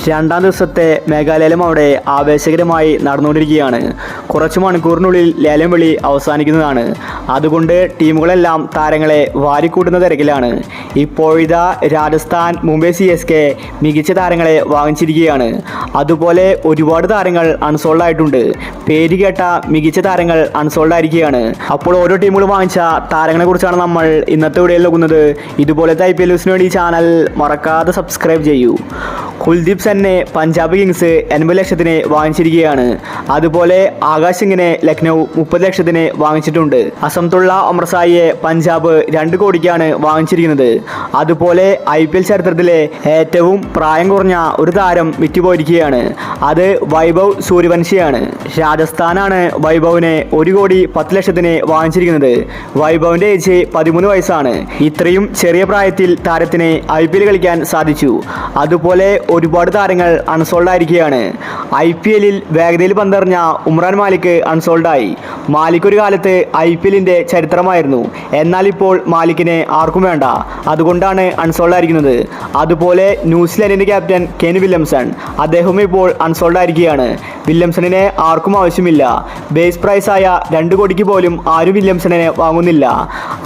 രണ്ടാം ദിവസത്തെ മേഘാലയം അവിടെ ആവേശകരമായി നടന്നുകൊണ്ടിരിക്കുകയാണ്. കുറച്ച് മണിക്കൂറിനുള്ളിൽ ലേലം വിളി അവസാനിക്കുന്നതാണ്. അതുകൊണ്ട് ടീമുകളെല്ലാം താരങ്ങളെ വാരിക്കൂട്ടുന്ന തിരക്കിലാണ്. ഇപ്പോഴിതാ രാജസ്ഥാൻ, മുംബൈ CSK മികച്ച താരങ്ങളെ വാങ്ങിച്ചിരിക്കുകയാണ്. അതുപോലെ ഒരുപാട് താരങ്ങൾ അൺസോൾഡ് ആയിട്ടുണ്ട്. പേര് കേട്ട മികച്ച താരങ്ങൾ അൺസോൾഡ് ആയിരിക്കുകയാണ്. അപ്പോൾ ഓരോ ടീമുകൾ വാങ്ങിച്ച താരങ്ങളെ കുറിച്ചാണ് നമ്മൾ ഇന്നത്തെ വീഡിയോയിൽ നോക്കുന്നത്. ഇതുപോലത്തെ IPL ന്യൂസിന് വേണ്ടി ചാനൽ മറക്കാതെ സബ്സ്ക്രൈബ് ചെയ്യൂ. കുൽദീപ് സെന്നെ പഞ്ചാബ് കിങ്സ് 80 ലക്ഷത്തിന് വാങ്ങിച്ചിരിക്കുകയാണ്. അതുപോലെ ആകാശ് സിംഗിനെ ലക്നൗ 30 ലക്ഷത്തിന് വാങ്ങിച്ചിട്ടുണ്ട്. അസംതുള്ള അമർസായിയെ പഞ്ചാബ് 2 കോടിക്കാണ് വാങ്ങിച്ചിരിക്കുന്നത്. അതുപോലെ IPL ചരിത്രത്തിലെ ഏറ്റവും പ്രായം കുറഞ്ഞ ഒരു താരം വിറ്റുപോയിരിക്കുകയാണ്. അത് വൈഭവ് സൂര്യവംശിയാണ്. രാജസ്ഥാനാണ് വൈഭവിനെ 1 കോടി 10 ലക്ഷത്തിന് വാങ്ങിച്ചിരിക്കുന്നത്. വൈഭവിന്റെ ഏജ് 13 വയസ്സാണ്. ഇത്രയും ചെറിയ പ്രായത്തിൽ താരത്തിന് IPL കളിക്കാൻ സാധിച്ചു. അതുപോലെ ഒരുപാട് താരങ്ങൾ അൺസോൾഡ് ആയിരിക്കുകയാണ്. IPL വേഗതയിൽ പന്തെറിഞ്ഞ ഉമ്രാൻ മാലിക് അൺസോൾഡായി. മാലിക് ഒരു കാലത്ത് IPL ചരിത്രമായിരുന്നു. എന്നാൽ ഇപ്പോൾ മാലിക്കിനെ ആർക്കും വേണ്ട. അതുകൊണ്ടാണ് അൺസോൾഡ് ആയിരിക്കുന്നത്. അതുപോലെ ന്യൂസിലാൻഡിന്റെ ക്യാപ്റ്റൻ കെൻ വില്യംസൺ, അദ്ദേഹം ഇപ്പോൾ അൺസോൾഡ് ആയിരിക്കുകയാണ്. വില്യംസണിനെ ആർക്കും ആവശ്യമില്ല. ബേസ് പ്രൈസായ 2 കോടിക്ക് പോലും ആരും വില്യംസണിനെ വാങ്ങുന്നില്ല.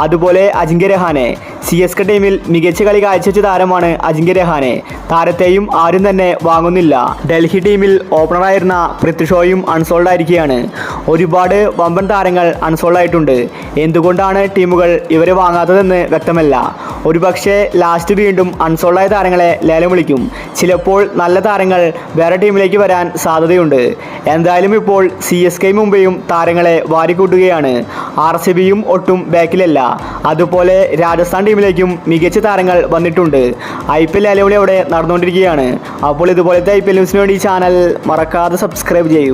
അതുപോലെ അജിങ്ക്യ രഹാനെ, CSK ടീമിൽ മികച്ച കളി കാഴ്ചവെച്ച താരമാണ് അജിങ്ക്യ രഹാനെ. താരത്തെയും ആരും തന്നെ വാങ്ങുന്നില്ല. ഡൽഹി ടീമിൽ ഓപ്പണറായിരുന്ന പൃഥ്വി ഷോയും അൺസോൾഡ് ആയിരിക്കുകയാണ്. ഒരുപാട് വമ്പൻ താരങ്ങൾ അൺസോൾഡ് ആയിട്ടുണ്ട്. എന്തുകൊണ്ടാണ് ടീമുകൾ ഇവരെ വാങ്ങാത്തതെന്ന് വ്യക്തമല്ല. ഒരുപക്ഷെ ലാസ്റ്റ് വീണ്ടും അൺസോൾഡായ താരങ്ങളെ ലേലം വിളിക്കും. ചിലപ്പോൾ നല്ല താരങ്ങൾ വേറെ ടീമിലേക്ക് വരാൻ സാധ്യതയുണ്ട്. എന്തായാലും ഇപ്പോൾ CSK മുംബൈയും താരങ്ങളെ വാരിക്കൂട്ടുകയാണ്. RCBയും ഒട്ടും ബാക്കിലല്ല. അതുപോലെ രാജസ്ഥാൻ ടീമിലേക്കും മികച്ച താരങ്ങൾ വന്നിട്ടുണ്ട്. IPL ലേലം വിളി അവിടെ നടന്നുകൊണ്ടിരിക്കുകയാണ്. അപ്പോൾ ഇതുപോലത്തെ IPL ന്യൂസിന് വേണ്ടി ചാനൽ മറക്കാതെ സബ്സ്ക്രൈബ് ചെയ്യൂ.